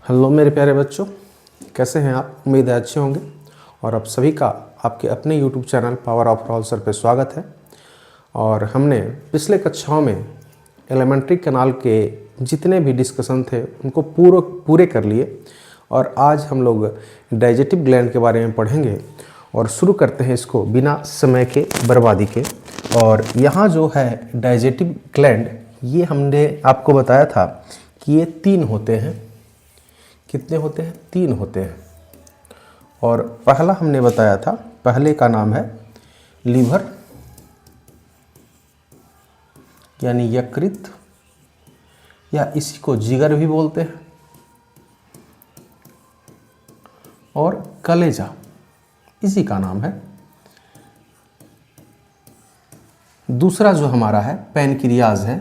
Hello मेरे प्यारे बच्चों, कैसे हैं आप? उम्मीद है अच्छे होंगे। और आप सभी का आपके अपने YouTube channel power of roll sir पे स्वागत है। और हमने पिछले कक्षाओं में एलिमेंट्री कैनाल के जितने भी डिस्कशन थे उनको पूरे कर लिए। और आज हम लोग डाइजेस्टिव ग्लैंड के बारे में पढ़ेंगे और शुरू करते हैं इसको बिना समय के बर्बादी के। और यहाँ जो है डाइजेस्टिव ग्लैंड, ये हमने आपको बताया था कि ये 3 होते हैं। कितने होते हैं? 3 होते हैं। और पहला हमने बताया था, पहले का नाम है लीवर यानी यकृत, या इसी को जिगर भी बोलते हैं, और कलेजा इसी का नाम है। दूसरा जो हमारा है पैनक्रियाज है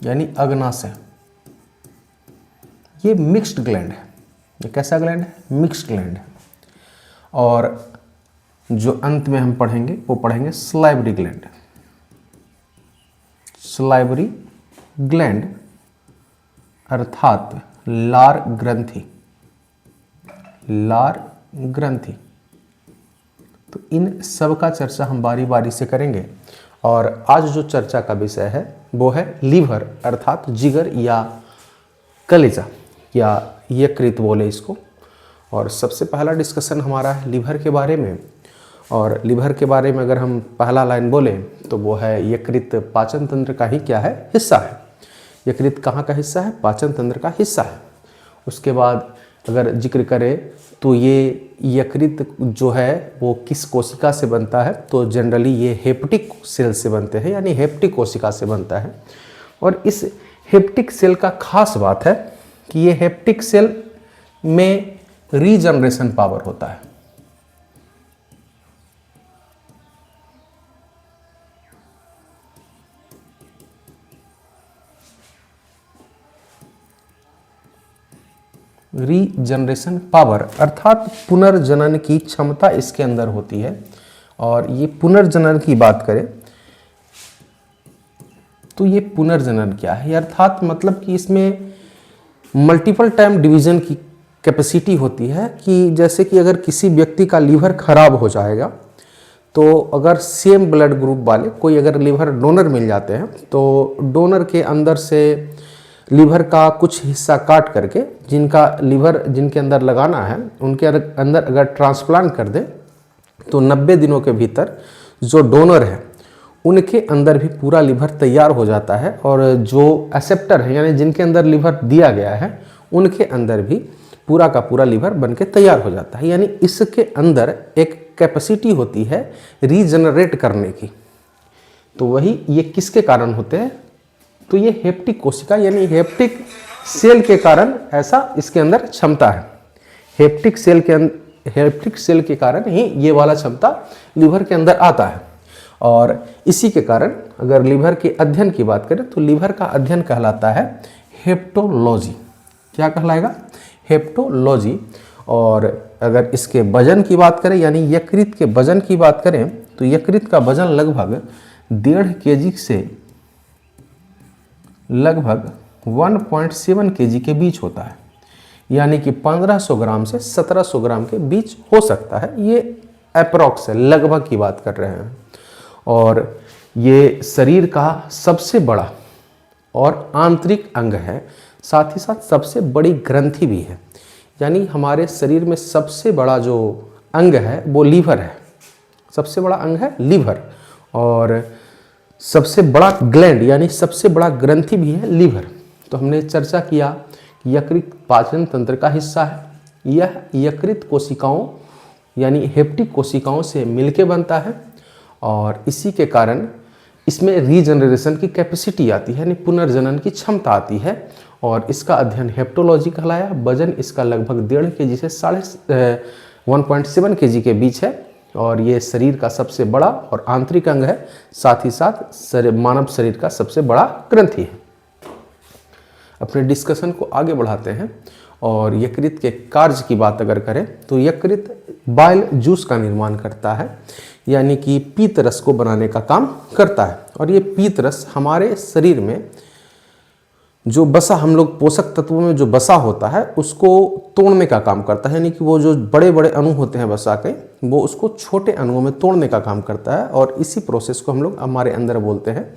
यानी अग्नाशय। ये मिक्स्ड ग्लैंड है। ये कैसा ग्लैंड है? मिक्स्ड ग्लैंड है। और जो अंत में हम पढ़ेंगे वो पढ़ेंगे सलाइवरी ग्लैंड। सलाइवरी ग्लैंड अर्थात लार ग्रंथि। लार ग्रंथि। तो इन सब का चर्चा हम बारी बारी से करेंगे। और आज जो चर्चा का विषय है वो है लीवर अर्थात जिगर या कलेजा या यकृत बोले इसको। और सबसे पहला डिस्कशन हमारा है लीवर के बारे में। और लीवर के बारे में अगर हम पहला लाइन बोले तो वो है यकृत पाचन तंत्र का ही क्या है? हिस्सा है। यकृत कहाँ का हिस्सा है? पाचन तंत्र का हिस्सा है। उसके बाद अगर जिक्र करें तो ये यकृत जो है वो किस कोशिका से बनता है? तो जनरली ये हेपेटिक सेल से बनते हैं यानी हेपेटिक कोशिका से बनता है। और इस हेपेटिक सेल का खास बात है कि ये हेपेटिक सेल में रीजनरेशन पावर होता है। रीजनरेशन पावर अर्थात पुनर्जनन की क्षमता इसके अंदर होती है। और ये पुनर्जनन की बात करें तो ये पुनर्जनन क्या है? अर्थात मतलब कि इसमें मल्टीपल टाइम डिवीजन की कैपेसिटी होती है। कि जैसे कि अगर किसी व्यक्ति का लीवर खराब हो जाएगा तो अगर सेम ब्लड ग्रुप वाले कोई अगर लीवर डोनर मिल जाते हैं तो डोनर के अंदर से लीवर का कुछ हिस्सा काट करके जिनका लीवर जिनके अंदर लगाना है उनके अंदर अगर ट्रांसप्लांट कर दे तो 90 दिनों के भीतर जो डोनर है उनके अंदर भी पूरा लीवर तैयार हो जाता है। और जो एक्सेप्टर है यानी जिनके अंदर लीवर दिया गया है उनके अंदर भी पूरा का पूरा लीवर बनके तैयार हो जाता है। यानी इसके अंदर एक कैपेसिटी होती है रीजनरेट करने की। तो वही ये किसके कारण होते हैं? तो ये हेपेटिक कोशिका यानी हेपेटिक सेल के कारण ऐसा इसके अंदर क्षमता है। हेपेटिक सेल के कारण ही ये वाला क्षमता लीवर के अंदर आता है। और इसी के कारण अगर लीवर के अध्ययन की बात करें तो लीवर का अध्ययन कहलाता है हेप्टोलॉजी। क्या कहलाएगा? हेप्टोलॉजी। और अगर इसके वजन की बात करें यानी यकृत के वजन की बात करें तो यकृत का वजन लगभग 1.5 kg से लगभग 1.7 kg के बीच होता है। यानी कि 1500 ग्राम से 1700 ग्राम के बीच हो सकता है। ये अप्रॉक्स है, लगभग की बात कर रहे हैं। और ये शरीर का सबसे बड़ा और आंतरिक अंग है, साथ ही साथ सबसे बड़ी ग्रंथि भी है। यानी हमारे शरीर में सबसे बड़ा जो अंग है वो लीवर है। सबसे बड़ा अंग है लीवर। और सबसे बड़ा ग्लैंड यानी सबसे बड़ा ग्रंथि भी है लीवर। तो हमने चर्चा किया कि यकृत पाचन तंत्र का हिस्सा है। यह यकृत कोशिकाओं यानी हेपेटिक कोशिकाओं से मिलके बनता है। और इसी के कारण इसमें रीजनरेशन की कैपेसिटी आती है यानी पुनर्जनन की क्षमता आती है। और इसका अध्ययन हेप्टोलॉजी कहलाया। वजन इसका लगभग 1.5 kg से 1.7 kg के बीच है। और ये शरीर का सबसे बड़ा और आंतरिक अंग है, साथ ही साथ मानव शरीर का सबसे बड़ा ग्रंथि है। अपने डिस्कशन को आगे बढ़ाते हैं। और यकृत के कार्य की बात अगर करें तो यकृत बाइल जूस का निर्माण करता है यानी कि पीत रस को बनाने का काम करता है। और ये पीत रस हमारे शरीर में जो वसा हम लोग पोषक तत्वों में जो वसा होता है उसको तोड़ने का काम करता है, यानी कि वो जो बड़े बड़े अणु होते हैं वसा के, वो उसको छोटे अणुओं में तोड़ने का काम करता है। और इसी प्रोसेस को हम लोग हमारे अंदर बोलते हैं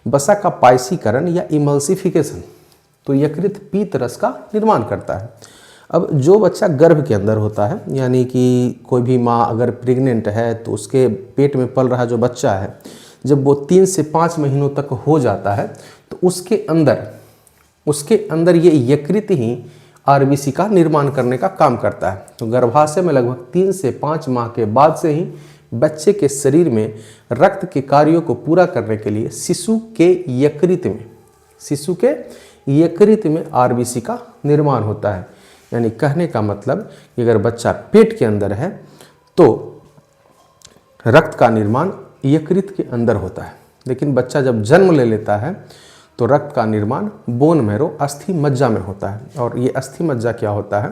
वसा का पाइसीकरण या इमल्सिफिकेशन। तो यकृत पीत रस का निर्माण करता है। अब जो बच्चा गर्भ के अंदर होता है, यानी कि कोई भी माँ अगर प्रेग्नेंट है तो उसके पेट में पल रहा जो बच्चा है, जब वो 3 से 5 महीनों तक हो जाता है तो उसके अंदर ये यकृत ही आरबीसी का निर्माण करने का काम करता है। तो गर्भाशय में लगभग 3 से 5 माह के बाद से ही बच्चे के शरीर में रक्त के कार्यों को पूरा करने के लिए शिशु के यकृत में आरबीसी का निर्माण होता है। यानी कहने का मतलब कि अगर बच्चा पेट के अंदर है तो रक्त का निर्माण यकृत के अंदर होता है, लेकिन बच्चा जब जन्म ले लेता है तो रक्त का निर्माण बोन मैरो अस्थि मज्जा में होता है। और ये अस्थि मज्जा क्या होता है,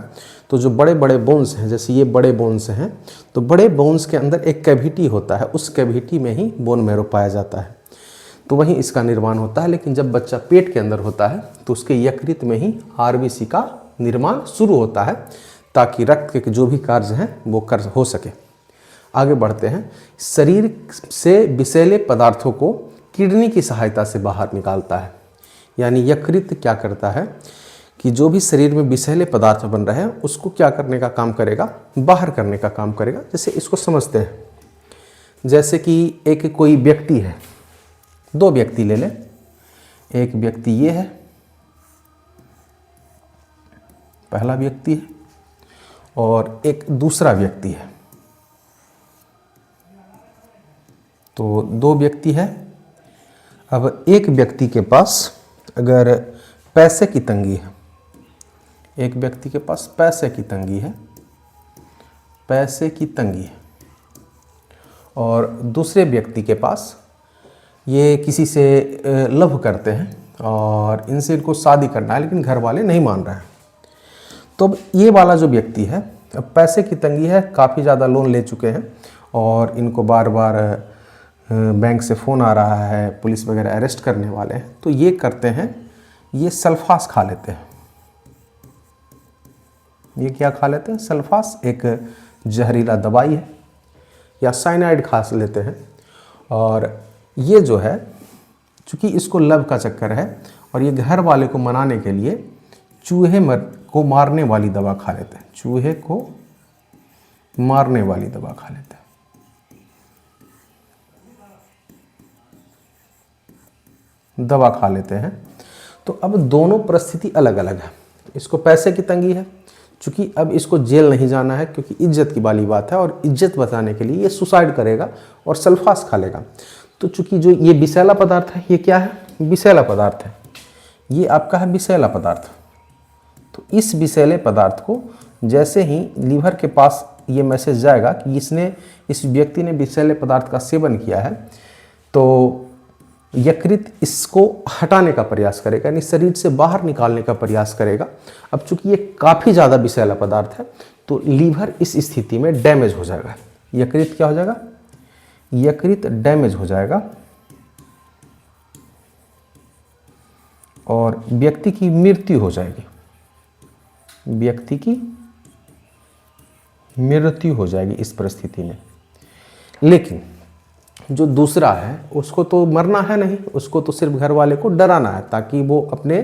तो जो बड़े बड़े बोन्स हैं, जैसे ये बड़े बोन्स हैं, तो बड़े बोन्स के अंदर एक कैविटी होता है, उस कैविटी में ही बोन मैरो पाया जाता है, तो वहीं इसका निर्माण होता है। लेकिन जब बच्चा पेट के अंदर होता है तो उसके यकृत में ही आरबीसी का निर्माण शुरू होता है, ताकि रक्त के जो भी कार्य हैं वो हो सके। आगे बढ़ते हैं। शरीर से विषैले पदार्थों को किडनी की सहायता से बाहर निकालता है। यानी यकृत क्या करता है कि जो भी शरीर में विषैले पदार्थ बन रहे हैं उसको क्या करने का काम करेगा, बाहर करने का काम करेगा। जैसे इसको समझते हैं, जैसे कि एक कोई व्यक्ति है, 2 व्यक्ति ले लें, एक व्यक्ति ये है, पहला व्यक्ति है, और एक दूसरा व्यक्ति है। तो 2 व्यक्ति है। अब एक व्यक्ति के पास अगर पैसे की तंगी है, एक व्यक्ति के पास पैसे की तंगी है, और दूसरे व्यक्ति के पास ये किसी से लव करते हैं और इनसे इनको शादी करना है, लेकिन घर वाले नहीं मान रहे हैं। तो अब ये वाला जो व्यक्ति है, अब पैसे की तंगी है, काफ़ी ज़्यादा लोन ले चुके हैं और इनको बार बार बैंक से फ़ोन आ रहा है, पुलिस वगैरह अरेस्ट करने वाले हैं। तो ये करते हैं, ये सल्फास खा लेते हैं। ये क्या खा लेते हैं? सल्फास एक जहरीला दवाई है, या साइनाइड खा लेते हैं। और ये जो है, चूँकि इसको लव का चक्कर है और ये घर वाले को मनाने के लिए चूहे को मारने वाली दवा खा लेते हैं, चूहे को मारने वाली दवा खा लेते हैं। दवा खा लेते हैं। तो अब दोनों परिस्थिति अलग अलग है। इसको पैसे की तंगी है, चूँकि अब इसको जेल नहीं जाना है क्योंकि इज्जत की वाली बात है, और इज्जत बचाने के लिए ये सुसाइड करेगा और सल्फास खा लेगा। तो चूँकि जो ये विषैला पदार्थ है, ये क्या है? विषैला पदार्थ है, ये आपका है विषैला पदार्थ। तो इस विषैले पदार्थ को जैसे ही लीवर के पास ये मैसेज जाएगा कि इस व्यक्ति ने विषैले पदार्थ का सेवन किया है, तो यकृत इसको हटाने का प्रयास करेगा, यानी शरीर से बाहर निकालने का प्रयास करेगा। अब चूंकि ये काफ़ी ज़्यादा विषैला पदार्थ है तो लीवर इस स्थिति में डैमेज हो जाएगा। यकृत क्या हो जाएगा? यकृत डैमेज हो जाएगा और व्यक्ति की मृत्यु हो जाएगी। व्यक्ति की मृत्यु हो जाएगी इस परिस्थिति में। लेकिन जो दूसरा है उसको तो मरना है नहीं, उसको तो सिर्फ घर वाले को डराना है, ताकि वो अपने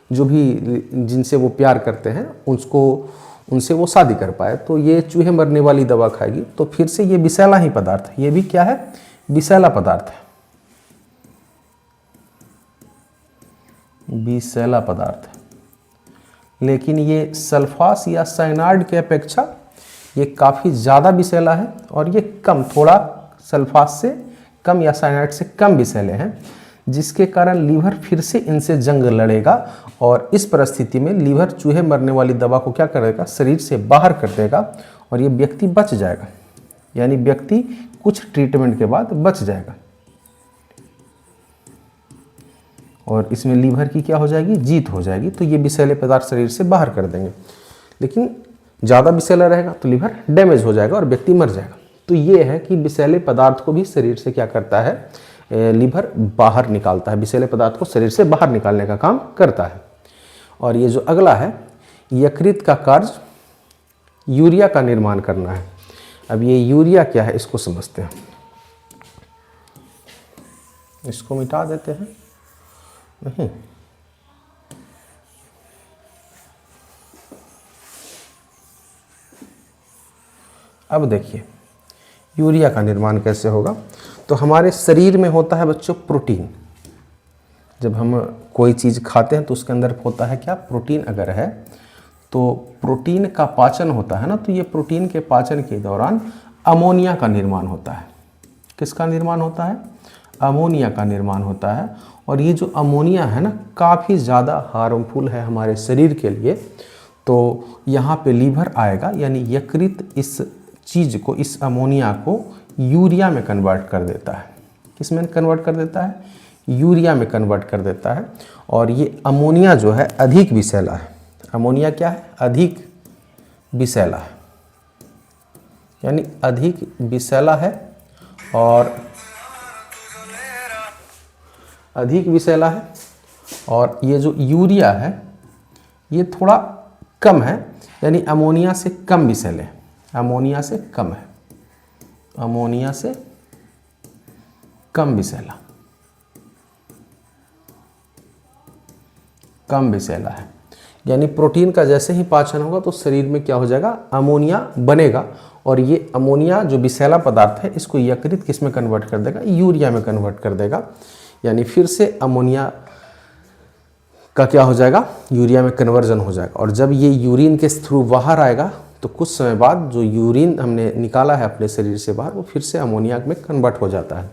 जो भी जिनसे वो प्यार करते हैं उनसे वो शादी कर पाए। तो ये चूहे मरने वाली दवा खाएगी, तो फिर से ये विषैला ही पदार्थ है। ये भी क्या है? विषैला पदार्थ है, विषैला पदार्थ है। लेकिन ये सल्फास या साइनाइड के अपेक्षा ये काफ़ी ज़्यादा विषैला है, और ये कम, थोड़ा सल्फास से कम या साइनाइड से कम विषैले हैं, जिसके कारण लीवर फिर से इनसे जंग लड़ेगा। और इस परिस्थिति में लीवर चूहे मरने वाली दवा को क्या करेगा? शरीर से बाहर कर देगा और ये व्यक्ति बच जाएगा, यानी व्यक्ति कुछ ट्रीटमेंट के बाद बच जाएगा। और इसमें लीवर की क्या हो जाएगी? जीत हो जाएगी। तो ये विषैले पदार्थ शरीर से बाहर कर देंगे। लेकिन ज़्यादा विषैला रहेगा तो लीवर डैमेज हो जाएगा और व्यक्ति मर जाएगा। तो ये है कि विषैले पदार्थ को भी शरीर से क्या करता है? लीवर बाहर निकालता है, विषैले पदार्थ को शरीर से बाहर निकालने का काम करता है। और ये जो अगला है, यकृत का कार्य यूरिया का निर्माण करना है। अब ये यूरिया क्या है इसको समझते हैं। इसको मिटा देते हैं, नहीं, अब देखिए यूरिया का निर्माण कैसे होगा। तो हमारे शरीर में होता है बच्चों प्रोटीन। जब हम कोई चीज़ खाते हैं तो उसके अंदर होता है क्या, प्रोटीन अगर है तो प्रोटीन का पाचन होता है ना, तो ये प्रोटीन के पाचन के दौरान अमोनिया का निर्माण होता है। किसका निर्माण होता है? अमोनिया का निर्माण होता है। और ये जो अमोनिया है ना, काफ़ी ज़्यादा हार्मफुल है हमारे शरीर के लिए। तो यहाँ पे लीवर आएगा, यानी यकृत इस चीज़ को, इस अमोनिया को यूरिया में कन्वर्ट कर देता है। किस में कन्वर्ट कर देता है? यूरिया में कन्वर्ट कर देता है। और ये अमोनिया जो है अधिक विषैला है। अमोनिया क्या है? अधिक विषैला है, यानी अधिक विषैला है। और अधिक विषैला है, और ये जो यूरिया है ये थोड़ा कम है, यानी अमोनिया से कम विषैले है। अमोनिया से कम है, अमोनिया से कम विषैला, कम विषैला है। यानी प्रोटीन का जैसे ही पाचन होगा तो शरीर में क्या हो जाएगा? अमोनिया बनेगा। और ये अमोनिया जो विषैला पदार्थ है इसको यकृत किस में कन्वर्ट कर देगा? यूरिया में कन्वर्ट कर देगा। यानी फिर से अमोनिया का क्या हो जाएगा? यूरिया में कन्वर्जन हो जाएगा। और जब ये यूरिन के थ्रू बाहर आएगा तो कुछ समय बाद जो यूरिन हमने निकाला है अपने शरीर से बाहर, वो फिर से अमोनिया में कन्वर्ट हो जाता है।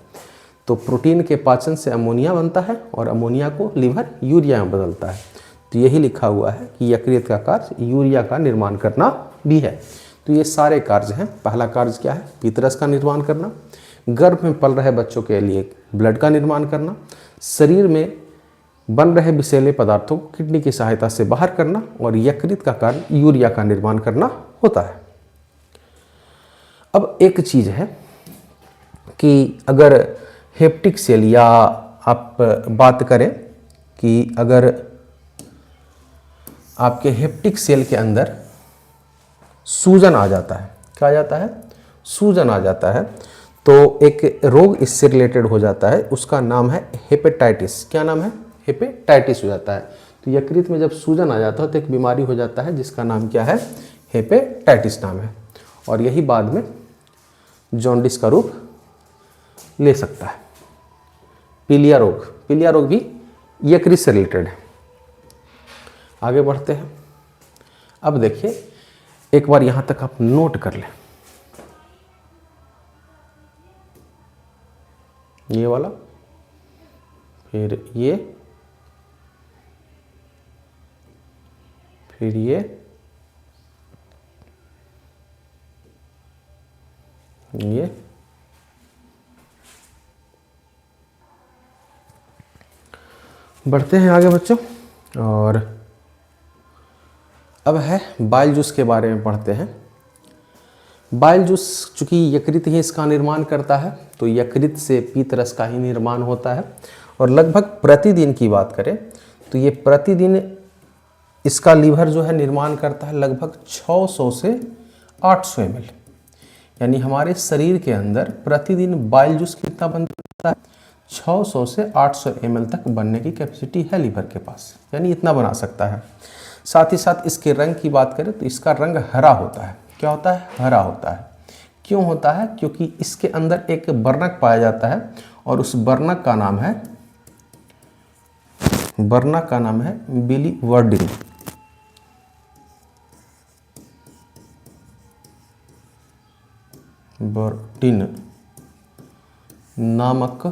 तो प्रोटीन के पाचन से अमोनिया बनता है और अमोनिया को लीवर यूरिया में बदलता है। तो यही लिखा हुआ है कि यकृत का कार्य यूरिया का निर्माण करना भी है। तो ये सारे कार्य हैं। पहला कार्य क्या है? पीतरस का निर्माण करना, गर्भ में पल रहे बच्चों के लिए ब्लड का निर्माण करना, शरीर में बन रहे विषैले पदार्थों को किडनी की सहायता से बाहर करना, और यकृत का कार्य यूरिया का निर्माण करना होता है। अब एक चीज़ है कि अगर हेप्टिक सेल, या आप बात करें कि अगर आपके हेप्टिक सेल के अंदर सूजन आ जाता है, क्या आ जाता है? सूजन आ जाता है, तो एक रोग इससे रिलेटेड हो जाता है, उसका नाम है हेपेटाइटिस। क्या नाम है? हेपेटाइटिस हो जाता है। तो यकृत में जब सूजन आ जाता है तो एक बीमारी हो जाता है जिसका नाम क्या है? हेपेटाइटिस नाम है। और यही बाद में जॉन्डिस का रूप ले सकता है। पीलिया रोग, पीलिया रोग भी यकृत से रिलेटेड है। आगे बढ़ते हैं। अब देखिए, एक बार यहां तक आप नोट कर लें, ये वाला, फिर ये, फिर ये बढ़ते हैं आगे बच्चों। और अब है बाइल जूस के बारे में पढ़ते हैं। बाइल जूस चूँकि यकृत ही इसका निर्माण करता है, तो यकृत से पीतरस का ही निर्माण होता है। और लगभग प्रतिदिन की बात करें तो ये प्रतिदिन इसका लीवर जो है निर्माण करता है लगभग 600 से 800 ml। यानी हमारे शरीर के अंदर प्रतिदिन बाइल जूस कितना बनता है? 600 से 800 ml तक बनने की कैपेसिटी है लीवर के पास, यानी इतना बना सकता है। साथ ही साथ इसके रंग की बात करें तो इसका रंग हरा होता है। क्या होता है? हरा होता है। क्यों होता है? क्योंकि इसके अंदर एक वर्णक पाया जाता है, और उस वर्णक का नाम है, वर्णक का नाम है बिलीवर्डिन। वर्डिन नामक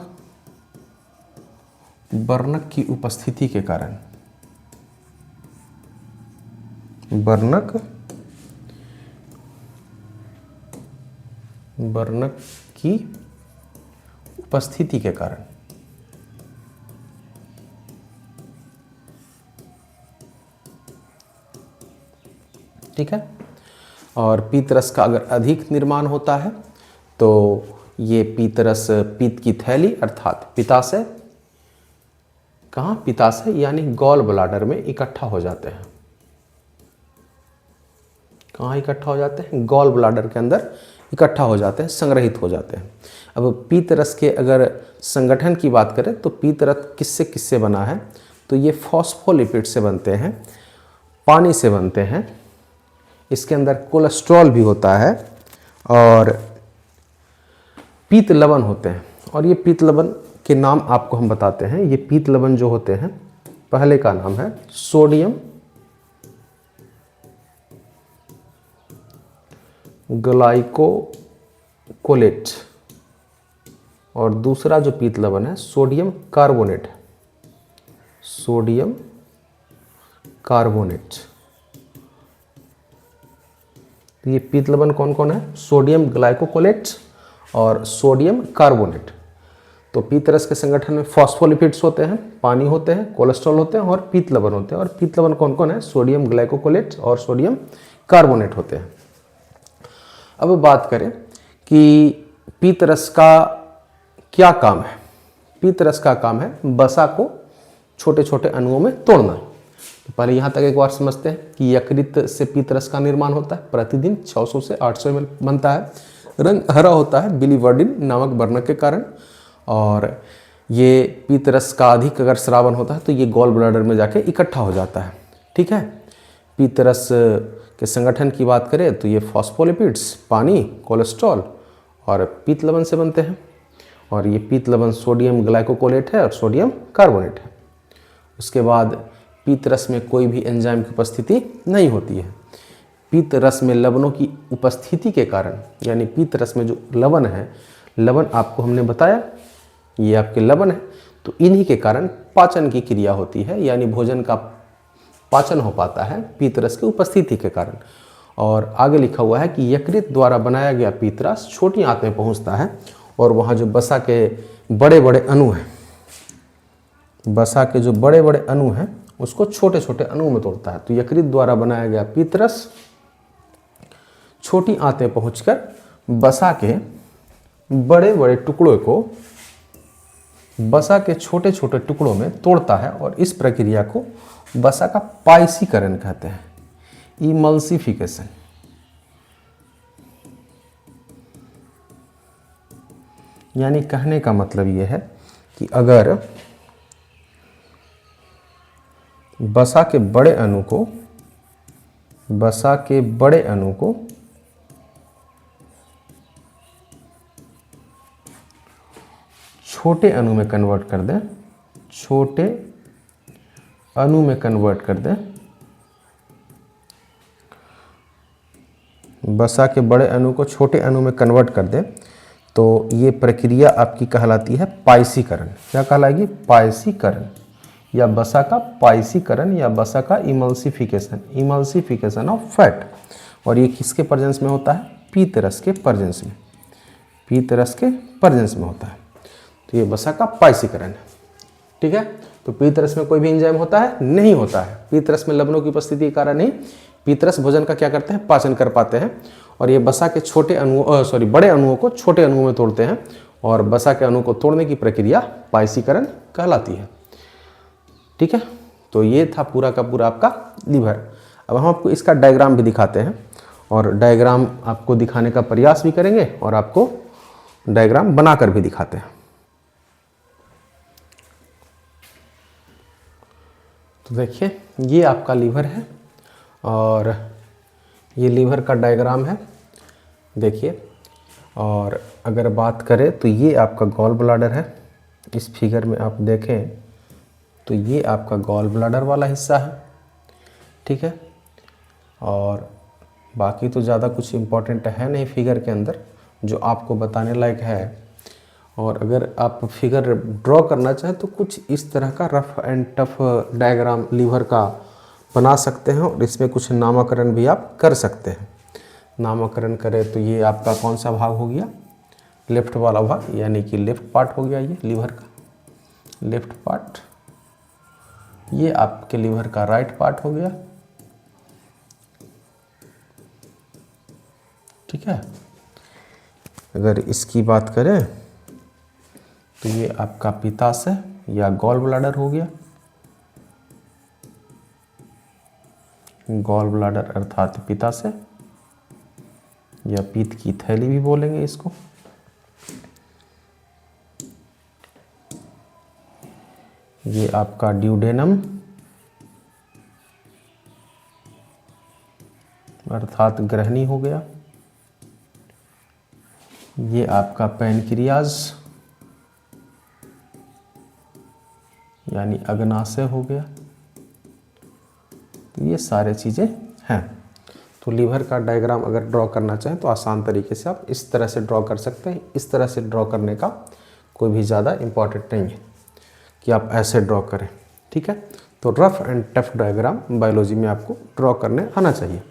वर्णक की उपस्थिति के कारण, वर्णक की उपस्थिति के कारण, ठीक है। और पीतरस का अगर अधिक निर्माण होता है तो ये पीतरस पित्त की थैली अर्थात पित्ताशय कहाँ, पित्ताशय यानी गॉल ब्लाडर में इकट्ठा हो जाते हैं। कहाँ इकट्ठा हो जाते हैं, गॉल ब्लाडर के अंदर इकट्ठा हो जाते हैं, संग्रहित हो जाते हैं। अब पीत रस के अगर संगठन की बात करें तो पीत रस किससे किससे बना है, तो ये फॉस्फोलिपिड से बनते हैं, पानी से बनते हैं, इसके अंदर कोलेस्ट्रॉल भी होता है और पीत लवण होते हैं। और ये पीत लवण के नाम आपको हम बताते हैं। ये पीत लवण जो होते हैं, पहले का नाम है सोडियम ग्लाइकोलेट और दूसरा जो पीत लवण है सोडियम कार्बोनेट। Sodium carbonate. तो ये पीत लवण कौन कौन है, सोडियम ग्लाइकोलेट और सोडियम कार्बोनेट। तो पीत रस के संगठन में फॉस्फोलिपिड्स होते हैं, पानी होते हैं, कोलेस्ट्रॉल होते हैं और पीत लवण होते हैं। और पीत लवण कौन कौन है, सोडियम ग्लाइकोलेट और सोडियम कार्बोनेट होते हैं। अब बात करें कि पीत रस का क्या काम है। पीत रस का काम है वसा को छोटे छोटे अणुओं में तोड़ना। तो पहले यहाँ तक एक बार समझते हैं कि यकृत से पीत रस का निर्माण होता है। प्रतिदिन 600 से 800 ml बनता है। रंग हरा होता है बिलीवर्डिन नामक वर्णक के कारण। और ये पीत रस का अधिक अगर स्रावन होता है तो ये गॉल ब्लैडर में जाके इकट्ठा हो जाता है। ठीक है। पीत रस के संगठन की बात करें तो ये फॉस्फोलिपिड्स, पानी, कोलेस्ट्रॉल और पीत लवण से बनते हैं। और ये पीत लवण सोडियम ग्लाइकोलेट है और सोडियम कार्बोनेट है। उसके बाद पीत रस में कोई भी एंजाइम की उपस्थिति नहीं होती है। पीत रस में लवणों की उपस्थिति के कारण, यानी पीत रस में जो लवण है, लवण आपको हमने बताया ये आपके लवण है, तो इन्हीं के कारण पाचन की क्रिया होती है, यानी भोजन का पाचन हो पाता है पीत रस की उपस्थिति के कारण। और आगे लिखा हुआ है कि यकृत द्वारा बनाया गया पीत रस छोटी आंत में पहुंचता है और वहाँ जो वसा के बड़े बड़े अणु हैं, वसा के जो बड़े बड़े अणु हैं उसको छोटे छोटे अणु में तोड़ता है। तो यकृत द्वारा बनाया गया पीत रस छोटी आंत में पहुंचकर वसा के बड़े बड़े टुकड़ों को वसा के छोटे छोटे टुकड़ों में तोड़ता है और इस प्रक्रिया को वसा का पाइसीकरण कहते हैं, इमल्सिफिकेशन। यानी कहने का मतलब यह है कि अगर वसा के बड़े अणु को छोटे अणु में कन्वर्ट कर दें, छोटे अणु में कन्वर्ट कर दें, वसा के बड़े अणु को छोटे अणु में कन्वर्ट कर दें, तो ये प्रक्रिया आपकी कहलाती है पाइसीकरण। क्या कहलाएगी, पाइसीकरण, या वसा का पाइसीकरण या वसा का इमल्सिफिकेशन, इमल्सिफिकेशन ऑफ फैट। और ये किसके प्रेजेंस में होता है, पीत रस के प्रेजेंस में, पीत रस के प्रेजेंस में होता है। तो ये वसा का पाइसीकरण है। ठीक है। तो पीत रस में कोई भी एंजाइम होता है, नहीं होता है। पीत रस में लवणों की उपस्थिति के कारण ही पीत रस भोजन का क्या करते हैं, पाचन कर पाते हैं। और ये वसा के छोटे अणुओं बड़े अणुओं को छोटे अणुओं में तोड़ते हैं और वसा के अणु को तोड़ने की प्रक्रिया पाइसीकरण कहलाती है। ठीक है। तो ये था पूरा का पूरा आपका लीवर। अब हम आपको इसका डायग्राम भी दिखाते हैं और डायग्राम आपको दिखाने का प्रयास भी करेंगे और आपको डायग्राम बनाकर भी दिखाते हैं। तो देखिए ये आपका लीवर है और ये लीवर का डायग्राम है, देखिए। और अगर बात करें तो ये आपका गॉल ब्लैडर है। इस फिगर में आप देखें तो ये आपका गॉल ब्लैडर वाला हिस्सा है। ठीक है। और बाकी तो ज़्यादा कुछ इम्पोर्टेंट है नहीं फिगर के अंदर जो आपको बताने लायक है। और अगर आप फिगर ड्रॉ करना चाहें तो कुछ इस तरह का rough and tough diagram liver का बना सकते हैं और इसमें कुछ नामकरण भी आप कर सकते हैं। नामकरण करें तो ये आपका कौन सा भाग हो गया, लेफ्ट वाला भाग, यानी कि लेफ्ट पार्ट हो गया ये लीवर का लेफ्ट पार्ट। ये आपके लीवर का राइट पार्ट हो गया। ठीक है। अगर इसकी बात करें तो ये आपका पित्ताशय या गॉल ब्लैडर हो गया। गॉल ब्लाडर अर्थात पित्ताशय या पीत की थैली भी बोलेंगे इसको। ये आपका ड्यूडेनम अर्थात ग्रहणी हो गया। ये आपका पैनक्रियाज यानी अग्नाशय हो गया। तो ये सारे चीज़ें हैं। तो लीवर का डायग्राम अगर ड्रॉ करना चाहें तो आसान तरीके से आप इस तरह से ड्रॉ कर सकते हैं। इस तरह से ड्रॉ करने का कोई भी ज़्यादा इम्पॉर्टेंट नहीं है कि आप ऐसे ड्रॉ करें, ठीक है। तो rough and tough diagram biology में आपको ड्रॉ करने आना चाहिए।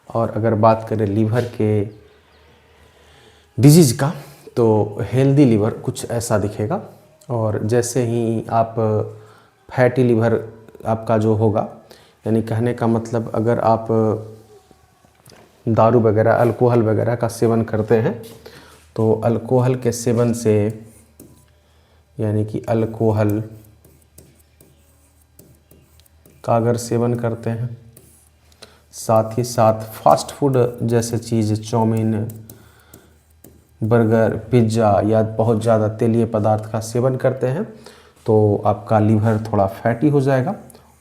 और अगर बात करें लीवर के डिजीज़ का, तो हेल्दी लीवर कुछ ऐसा दिखेगा। और जैसे ही आप फैटी लीवर आपका जो होगा, यानी कहने का मतलब अगर आप दारू वगैरह अल्कोहल वगैरह का सेवन करते हैं तो अल्कोहल के सेवन से, यानी कि अल्कोहल का अगर सेवन करते हैं, साथ ही साथ फास्ट फूड जैसे चीज़ चाउमीन, बर्गर, पिज्ज़ा या बहुत ज़्यादा तेलीय पदार्थ का सेवन करते हैं तो आपका लीवर थोड़ा फैटी हो जाएगा।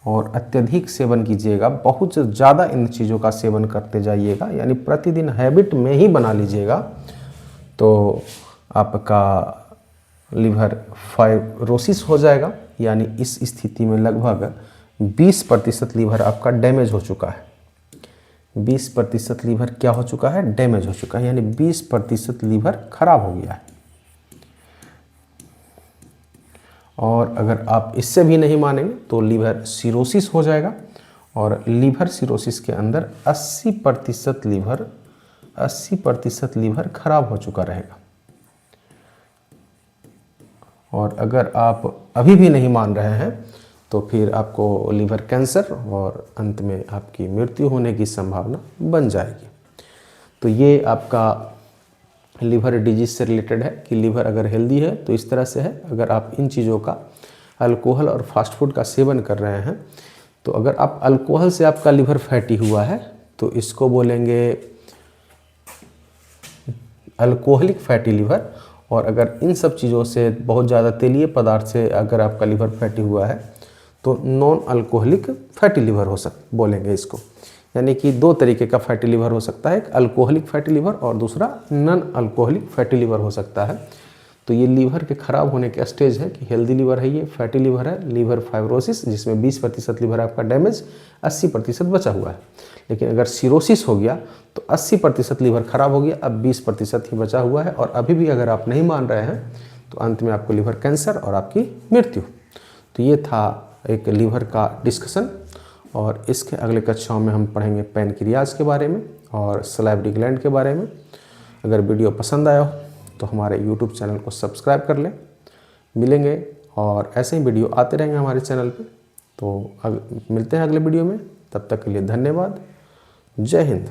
और अत्यधिक सेवन कीजिएगा, बहुत ज़्यादा इन चीज़ों का सेवन करते जाइएगा, यानी प्रतिदिन हैबिट में ही बना लीजिएगा, तो आपका लीवर फाइब्रोसिस हो जाएगा। यानी इस स्थिति में लगभग 20% लीवर आपका डैमेज हो चुका है। 20% लीवर क्या हो चुका है? डैमेज हो चुका है, यानी 20% लीवर खराब हो गया है। और अगर आप इससे भी नहीं मानेंगे तो लीवर सिरोसिस हो जाएगा। और लीवर सिरोसिस के अंदर 80% लीवर खराब हो चुका रहेगा। और अगर आप अभी भी नहीं मान रहे हैं तो फिर आपको लीवर कैंसर और अंत में आपकी मृत्यु होने की संभावना बन जाएगी। तो ये आपका लीवर डिजीज से रिलेटेड है कि लीवर अगर हेल्दी है तो इस तरह से है। अगर आप इन चीज़ों का, अल्कोहल और फास्ट फूड का सेवन कर रहे हैं, तो अगर आप अल्कोहल से आपका लीवर फैटी हुआ है तो इसको बोलेंगे अल्कोहलिक फैटी लीवर। और अगर इन सब चीज़ों से, बहुत ज़्यादा तेलीय पदार्थ से अगर आपका लीवर फैटी हुआ है तो नॉन अल्कोहलिक फैटी लीवर बोलेंगे इसको। यानी कि दो तरीके का फैटी लीवर हो सकता है, एक अल्कोहलिक फैटी लीवर और दूसरा नॉन अल्कोहलिक फैटी लीवर हो सकता है। तो ये लीवर के ख़राब होने के स्टेज है कि हेल्दी लीवर है, ये फैटी लीवर है, लीवर फाइब्रोसिस, जिसमें 20% लीवर आपका डैमेज, 80% बचा हुआ है। लेकिन अगर सिरोसिस हो गया तो 80% लीवर खराब हो गया, अब 20% ही बचा हुआ है। और अभी भी अगर आप नहीं मान रहे हैं तो अंत में आपको लीवर कैंसर और आपकी मृत्यु। तो ये था एक लीवर का डिस्कशन। और इसके अगले कक्षाओं में हम पढ़ेंगे पैनक्रियाज के बारे में और सलाइवरी ग्लैंड के बारे में। अगर वीडियो पसंद आया हो तो हमारे YouTube चैनल को सब्सक्राइब कर लें। मिलेंगे और ऐसे ही वीडियो आते रहेंगे हमारे चैनल पे। तो मिलते हैं अगले वीडियो में, तब तक के लिए धन्यवाद। जय हिंद।